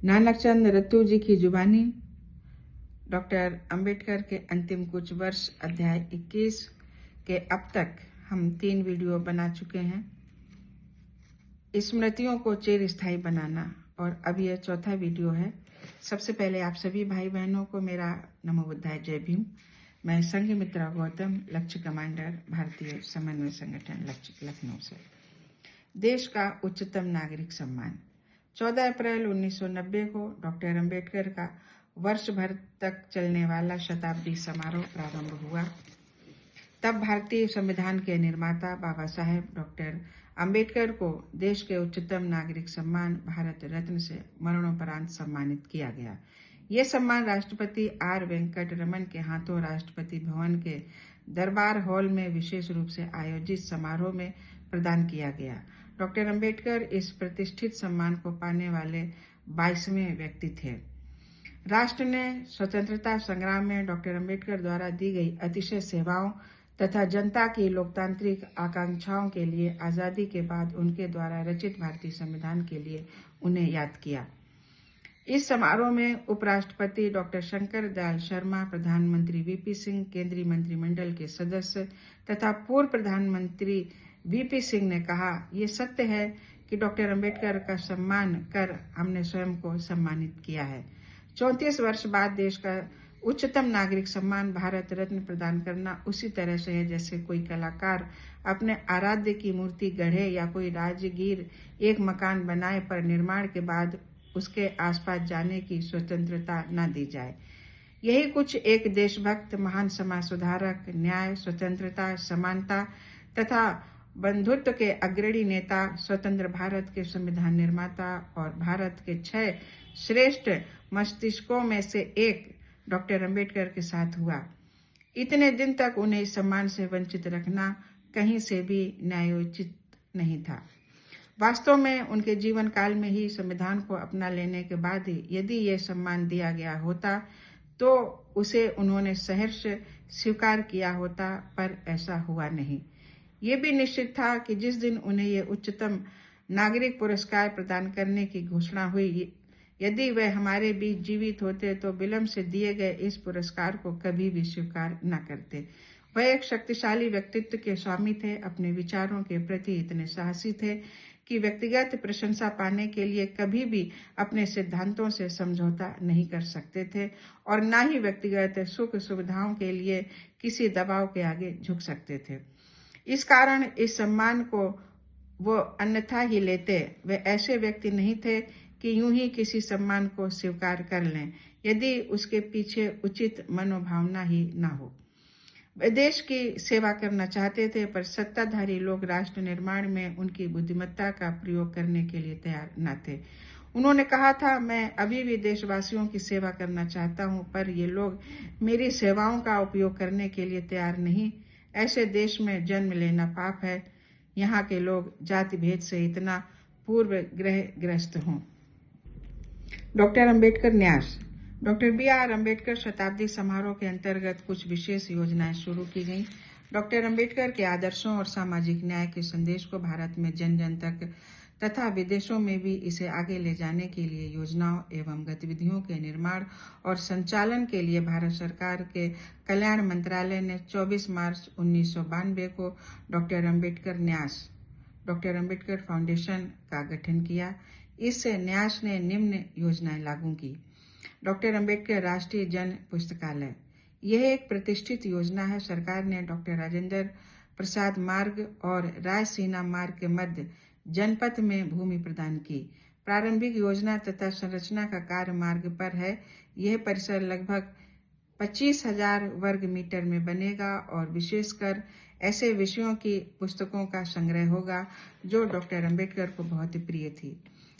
नानकचंद रत्तू जी की जुबानी डॉक्टर अंबेडकर के अंतिम कुछ वर्ष अध्याय 21 के अब तक हम 3 वीडियो बना चुके हैं। स्मृतियों को चिरस्थायी बनाना, और अब यह चौथा वीडियो है। सबसे पहले आप सभी भाई बहनों को मेरा नमो बुद्धाय, जय भीम। मैं संघमित्रा गौतम, लक्ष्य कमांडर, भारतीय समन्वय संगठन लक्ष्य, लखनऊ से। देश का उच्चतम नागरिक सम्मान। 14 अप्रैल 1990 को डॉक्टर अंबेडकर का वर्ष भर तक चलने वाला शताब्दी समारोह प्रारंभ हुआ। तब भारतीय संविधान के निर्माता बाबा साहेब डॉक्टर अंबेडकर को देश के उच्चतम नागरिक सम्मान भारत रत्न से मरणोपरांत सम्मानित किया गया। ये सम्मान राष्ट्रपति आर वेंकट रमन के हाथों राष्ट्रपति भवन के दरबार हॉल में विशेष रूप से आयोजित समारोह में प्रदान किया गया। डॉक्टर अंबेडकर इस प्रतिष्ठित सम्मान को पाने वाले 22वें व्यक्ति थे। राष्ट्र ने स्वतंत्रता संग्राम में डॉक्टर अंबेडकर द्वारा दी गई अतिशय सेवाओं तथा जनता की लोकतांत्रिक आकांक्षाओं के लिए आजादी के बाद उनके द्वारा रचित भारतीय संविधान के लिए उन्हें याद किया। इस समारोह में उपराष्ट्रपति डॉक्टर शंकर दयाल शर्मा, प्रधानमंत्री वीपी सिंह, केंद्रीय मंत्रिमंडल के सदस्य तथा पूर्व प्रधानमंत्री वीपी सिंह ने कहा, ये सत्य है कि डॉक्टर अंबेडकर का सम्मान कर हमने स्वयं को सम्मानित किया है। 34 वर्ष बाद देश का उच्चतम नागरिक सम्मान भारत रत्न प्रदान करना उसी तरह से है जैसे कोई कलाकार अपने आराध्य की मूर्ति गढ़े या कोई राजगीर एक मकान बनाए पर निर्माण के बाद उसके आसपास जाने की स्वतंत्रता न दी जाए। यही कुछ एक देशभक्त, महान समाज सुधारक, न्याय, स्वतंत्रता, समानता तथा बंधुत्व के अग्रणी नेता, स्वतंत्र भारत के संविधान निर्माता और भारत के 6 श्रेष्ठ मस्तिष्कों में से एक डॉक्टर अंबेडकर के साथ हुआ। इतने दिन तक उन्हें इस सम्मान से वंचित रखना कहीं से भी न्यायोचित नहीं था। वास्तव में उनके जीवन काल में ही संविधान को अपना लेने के बाद ही यदि ये सम्मान दिया गया होता तो उसे उन्होंने सहर्ष स्वीकार किया होता, पर ऐसा हुआ नहीं। ये भी निश्चित था कि जिस दिन उन्हें ये उच्चतम नागरिक पुरस्कार प्रदान करने की घोषणा हुई, यदि वे हमारे बीच जीवित होते तो विलंब से दिए गए इस पुरस्कार को कभी भी स्वीकार न करते। वह एक शक्तिशाली व्यक्तित्व के स्वामी थे, अपने विचारों के प्रति इतने साहसी थे कि व्यक्तिगत प्रशंसा पाने के लिए कभी भी अपने सिद्धांतों से समझौता नहीं कर सकते थे और न ही व्यक्तिगत सुख सुविधाओं के लिए किसी दबाव के आगे झुक सकते थे। इस कारण इस सम्मान को वो अन्यथा ही लेते। वे ऐसे व्यक्ति नहीं थे कि यूं ही किसी सम्मान को स्वीकार कर लें यदि उसके पीछे उचित मनोभावना ही ना हो। वे देश की सेवा करना चाहते थे, पर सत्ताधारी लोग राष्ट्र निर्माण में उनकी बुद्धिमत्ता का प्रयोग करने के लिए तैयार न थे। उन्होंने कहा था, मैं अभी भी देशवासियों की सेवा करना चाहता हूं, पर ये लोग मेरी सेवाओं का उपयोग करने के लिए तैयार नहीं। ऐसे देश में जन्म लेना पाप है। यहाँ के लोग जाति भेद से इतना पूर्वग्रहग्रस्त हों। डॉक्टर अंबेडकर न्यास। Doctor B R. अंबेडकर शताब्दी समारोह के अंतर्गत कुछ विशेष योजनाएं शुरू की गईं। डॉक्टर अंबेडकर के आदर्शों और सामाजिक न्याय के संदेश को भारत में जन जन तक तथा विदेशों में भी इसे आगे ले जाने के लिए योजनाओं एवं गतिविधियों के निर्माण और संचालन के लिए भारत सरकार के कल्याण मंत्रालय ने 24 मार्च 1992 को डॉक्टर अंबेडकर न्यास, डॉक्टर अंबेडकर फाउंडेशन का गठन किया। इस न्यास ने निम्न योजनाएं लागू की। डॉक्टर अंबेडकर राष्ट्रीय जन पुस्तकालय। यह एक प्रतिष्ठित योजना है। सरकार ने डॉक्टर राजेंद्र प्रसाद मार्ग और रायसीना मार्ग के मध्य जनपथ में भूमि प्रदान की। प्रारंभिक योजना तथा संरचना का कार्य मार्ग पर है। यह परिसर लगभग 25,000 वर्ग मीटर में बनेगा और विशेषकर ऐसे विषयों की पुस्तकों का संग्रह होगा जो डॉक्टर अंबेडकर को बहुत प्रिय थी,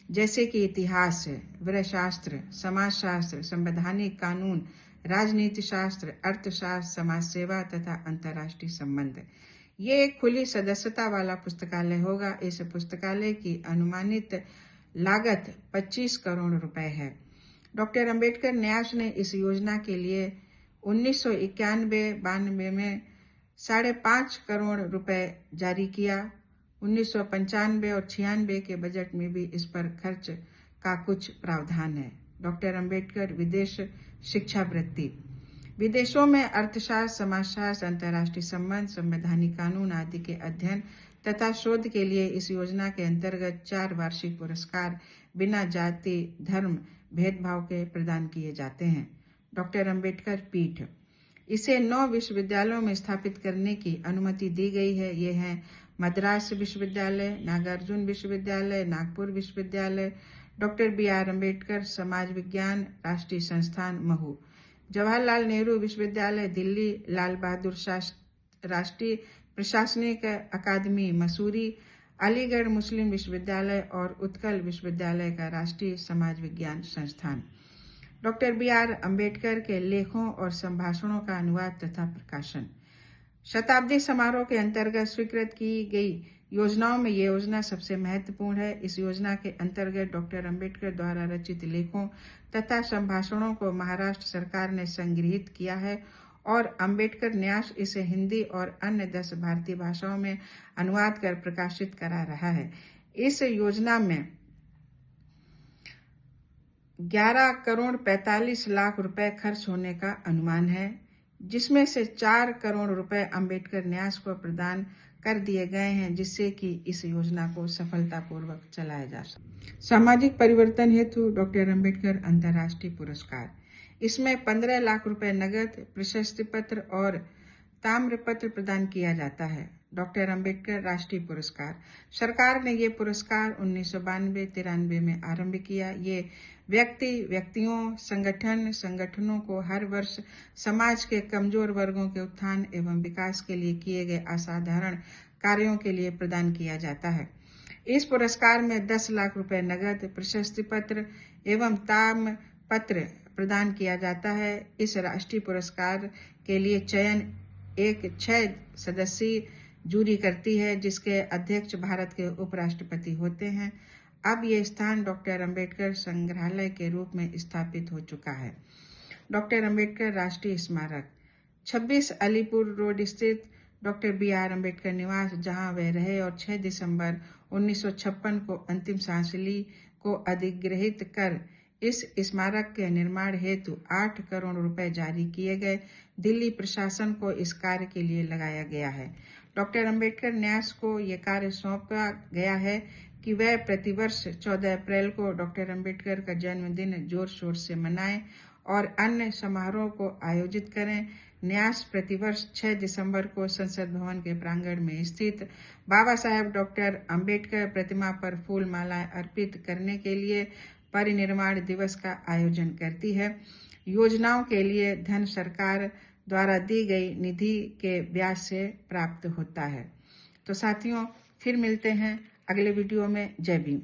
जैसे कि इतिहास, वृक्षशास्त्र, समाजशास्त्र, संवैधानिक कानून, राजनीति शास्त्र, अर्थशास्त्र, समाज सेवा तथा अंतर्राष्ट्रीय संबंध। ये एक खुली सदस्यता वाला पुस्तकालय होगा। इस पुस्तकालय की अनुमानित लागत 25 करोड़ रुपए है। डॉक्टर अंबेडकर न्यास ने इस योजना के लिए 1991-92 में 5.5 करोड़ रुपए जारी किया। 1995 और 96 के बजट में भी इस पर खर्च का कुछ प्रावधान है। डॉक्टर अंबेडकर विदेश शिक्षा वृत्ति। विदेशों में अर्थशास्त्र, समाजशास्त्र, अंतर्राष्ट्रीय संबंध, संवैधानिक कानून आदि के अध्ययन तथा शोध के लिए इस योजना के अंतर्गत 4 वार्षिक पुरस्कार बिना जाति धर्म भेदभाव के प्रदान किए जाते हैं। डॉक्टर अंबेडकर पीठ, इसे 9 विश्वविद्यालयों में स्थापित करने की अनुमति दी गई है। ये हैं मद्रास विश्वविद्यालय, नागार्जुन विश्वविद्यालय, नागपुर विश्वविद्यालय, डॉक्टर BR अम्बेडकर समाज विज्ञान राष्ट्रीय संस्थान महू, जवाहरलाल नेहरू विश्वविद्यालय दिल्ली, लाल बहादुर शास्त्री राष्ट्रीय प्रशासनिक अकादमी मसूरी, अलीगढ़ मुस्लिम विश्वविद्यालय और उत्कल विश्वविद्यालय का राष्ट्रीय समाज विज्ञान संस्थान। डॉक्टर BR अम्बेडकर के लेखों और संभाषणों का अनुवाद तथा प्रकाशन। शताब्दी समारोह के अंतर्गत स्वीकृत की गई योजनाओं में ये योजना सबसे महत्वपूर्ण है। इस योजना के अंतर्गत डॉक्टर अंबेडकर द्वारा रचित लेखों तथा संभाषणों को महाराष्ट्र सरकार ने संग्रहित किया है और अंबेडकर न्यास इसे हिंदी और अन्य 10 भारतीय भाषाओं में अनुवाद कर प्रकाशित करा रहा है। इस योजना में 11 करोड़ 45 लाख रुपए खर्च होने का अनुमान है, जिसमें से 4 करोड़ रुपए अंबेडकर न्यास को प्रदान कर दिए गए हैं, जिससे कि इस योजना को सफलतापूर्वक चलाया जा सके। सामाजिक परिवर्तन हेतु डॉक्टर अंबेडकर अंतर्राष्ट्रीय पुरस्कार। इसमें 15 लाख रुपए नगद, प्रशस्ति पत्र और ताम्रपत्र प्रदान किया जाता है। डॉक्टर अंबेडकर राष्ट्रीय पुरस्कार। सरकार ने ये पुरस्कार 1992-93 में आरंभ किया। ये व्यक्तियों, संगठनों को हर वर्ष समाज के कमजोर वर्गों के उत्थान एवं विकास के लिए किए गए असाधारण कार्यों के लिए प्रदान किया जाता है। इस पुरस्कार में 10 लाख रुपए नगद, प्रशस्ति पत्र एवं ताम्रपत्र प्रदान किया जाता है। इस राष्ट्रीय पुरस्कार के लिए चयन एक 6 सदस्यीय जूरी करती है, जिसके अध्यक्ष भारत के उपराष्ट्रपति होते हैं। अब ये स्थान डॉक्टर अंबेडकर संग्रहालय के रूप में स्थापित हो चुका है। डॉक्टर अंबेडकर राष्ट्रीय स्मारक। 26 अलीपुर रोड स्थित डॉक्टर BR अम्बेडकर निवास, जहां वे रहे और 6 दिसंबर 1956 को अंतिम सांस ली, को अधिग्रहित कर इस स्मारक के निर्माण हेतु 8 करोड़ रुपए जारी किए गए। दिल्ली प्रशासन को इस कार्य के लिए लगाया गया है। डॉक्टर अंबेडकर न्यास को यह कार्य सौंपा गया है कि वह प्रतिवर्ष 14 अप्रैल को डॉक्टर अंबेडकर का जन्मदिन जोर शोर से मनाएं और अन्य समारोह को आयोजित करें। न्यास प्रतिवर्ष 6 दिसंबर को संसद भवन के प्रांगण में स्थित बाबा साहेब डॉक्टर अंबेडकर प्रतिमा पर फूल मालाएं अर्पित करने के लिए परिनिर्वाण दिवस का आयोजन करती है। योजनाओं के लिए धन सरकार द्वारा दी गई निधि के ब्याज से प्राप्त होता है। तो साथियों, फिर मिलते हैं अगले वीडियो में। जय भीम।